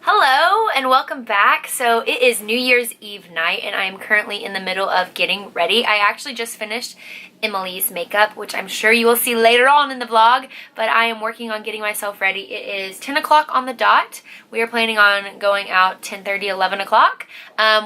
Hello and welcome back. So it is New Year's Eve night and I am currently in the middle of getting ready. I actually just finished Emily's makeup, which I'm sure you will see later on in the vlog, but I am working on getting myself ready. It is 10 o'clock on the dot. We are planning on going out 10:30, 11 o'clock.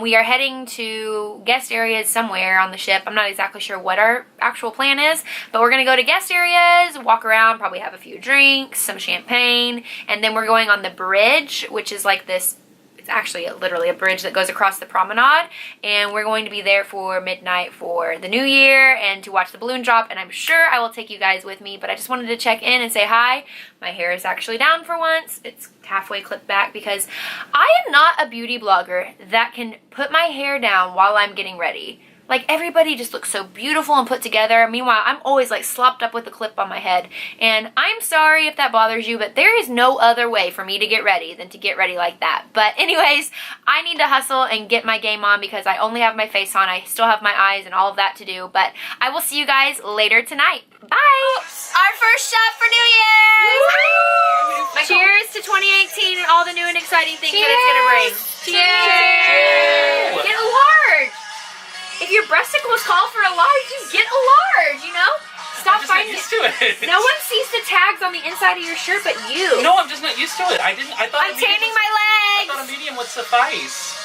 We are heading to guest areas somewhere on the ship. I'm not exactly sure what our actual plan is, but we're gonna go to guest areas, walk around, probably have a few drinks, some champagne, and then we're going on the bridge, which is like this. It's actually literally a bridge that goes across the promenade, and we're going to be there for midnight for the new year and to watch the balloon drop, and I'm sure I will take you guys with me, but I just wanted to check in and say hi. My hair is actually down for once. It's halfway clipped back because I am not a beauty blogger that can put my hair down while I'm getting ready. Like, everybody just looks so beautiful and put together. Meanwhile, I'm always like slopped up with a clip on my head. And I'm sorry if that bothers you, but there is no other way for me to get ready than to get ready like that. But anyways, I need to hustle and get my game on because I only have my face on. I still have my eyes and all of that to do. But I will see you guys later tonight. Bye! Our first shot for New Year's! Cheers to 2018 and all the new and exciting things that it's gonna bring. Cheers! Get a large! If your breasticles call for a large, you get a large, you know? Stop fighting it. No one sees the tags on the inside of your shirt but you. No, I'm just not used to it. I thought I'm tanning my legs. I thought a medium would suffice.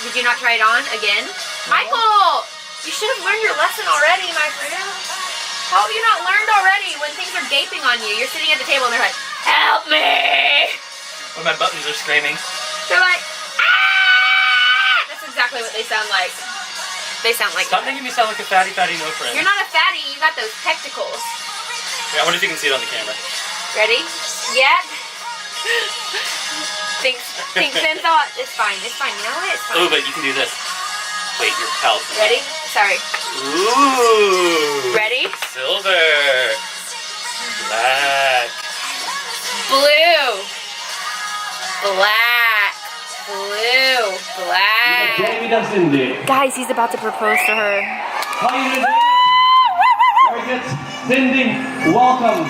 Did you not try it on again? No. Michael, you should have learned your lesson already, my friend. How have you not learned already when things are gaping on you? You're sitting at the table and they're like, help me. When my buttons are screaming. They're like, ah! That's exactly what they sound like. They sound like. Stop making me sound like a fatty no friend. You're not a fatty, you got those pectacles. Yeah, I wonder if you can see it on the camera. Ready? Yeah. Think thought. It's fine, it's fine. You know what? It's fine. Oh, but you can do this. Wait, your pelt. Ready? Sorry. Ooh. Ready? Silver. Black. Blue. Black. Blue. Black. Guys, he's about to propose to her. How are you doing? Very good. Cindy, welcome.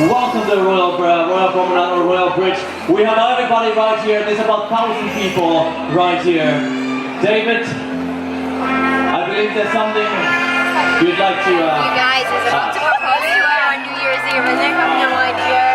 Welcome to the Royal Promenade or Royal Bridge. We have everybody right here. There's about 1,000 people right here. David, I believe there's something you'd like to... You guys, he's about to propose to her on New Year's Eve, and they have no idea.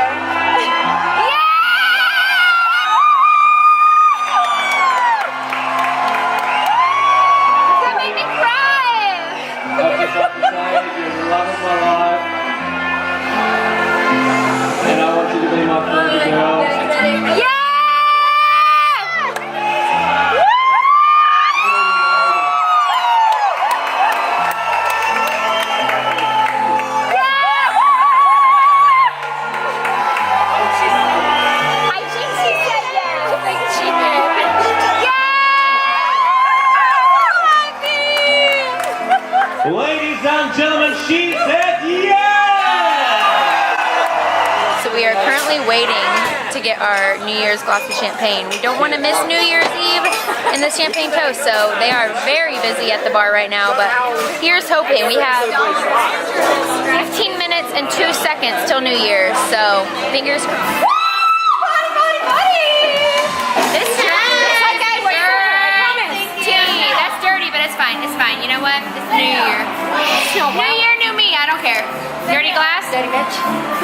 Ladies and gentlemen, she said yes! So we are currently waiting to get our New Year's glass of champagne. We don't want to miss New Year's Eve and the champagne toast, so they are very busy at the bar right now, but here's hoping. We have 15 minutes and 2 seconds till New Year's, so fingers crossed. It's fine. You know what? It's the new year. New year, new me. I don't care. Dirty glass? Dirty bitch.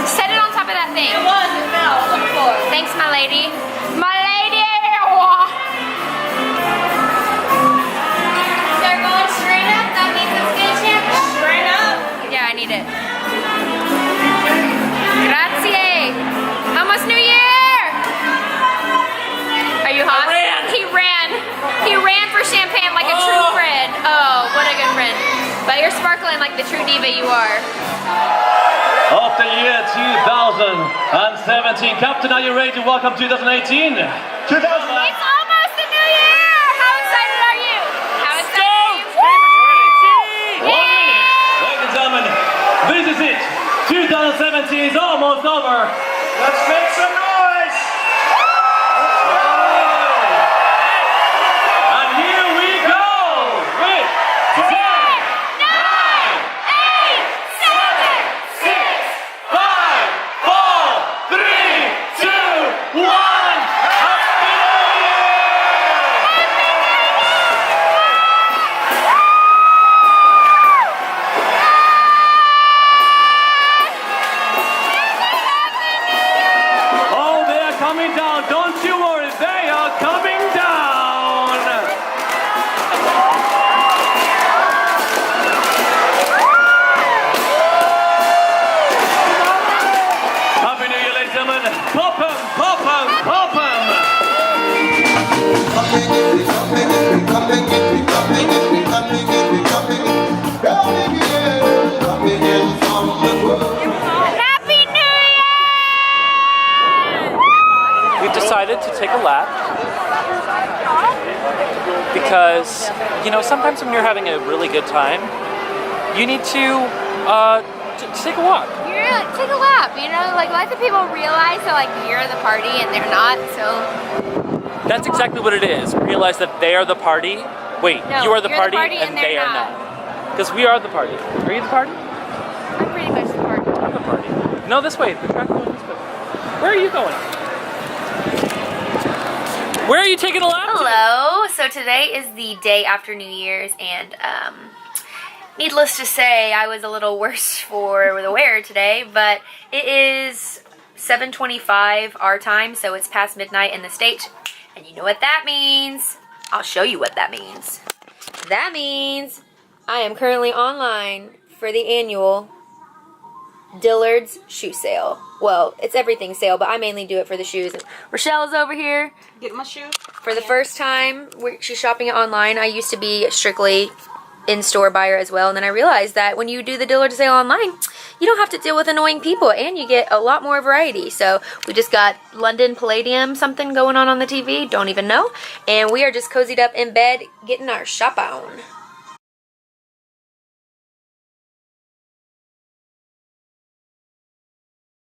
Set it on top of that thing. It was. It fell on the floor. Thanks, my lady. My lady! They're going straight up. That means it's good champagne. Straight up? Yeah, I need it. Grazie. Almost New Year! Are you hot? He ran. He ran for champagne like a true friend. Oh, what a good friend. But you're sparkling like the true diva you are. Of the year 2017. Captain, are you ready to welcome 2018? 2018! It's almost the new year! How excited are you? How excited are you? Woo! 1 minute. Ladies and gentlemen, this is it. 2017 is almost over. Let's make some noise! And here we go! With 10, 9, 8, 7, 6, 5, 4, 3, 2, 1. Happy now, don't you worry, they are coming down. Happy New Year, ladies and gentlemen. Pop 'em, pop 'em, pop 'em. Happy New Year! We decided to take a lap because, you know, sometimes when you're having a really good time, you need to take a walk. You're like, take a lap, you know, like let the people realize that like you're the party and they're not, so. That's exactly what it is. Realize that they are the party. Wait, No, you are the you're party, the party and and they they're are not. not. Because we are the party. Are you the party? I'm pretty much the party. I'm the party. No, this way. The track going this way. Where are you going? Where are you taking a lap to? Hello, so today is the day after New Year's and needless to say, I was a little worse for the wear today, but it is 7:25 our time, so it's past midnight in the States, and you know what that means. I'll show you what that means. That means I am currently online for the annual Dillard's shoe sale. Well, it's everything sale, but I mainly do it for the shoes. Rochelle's over here. Get my shoe. For the first time, she's shopping it online. I used to be strictly in-store buyer as well, and then I realized that when you do the Dillard's sale online, you don't have to deal with annoying people, and you get a lot more variety. So we just got London Palladium something going on the TV, don't even know, and we are just cozied up in bed getting our shop on.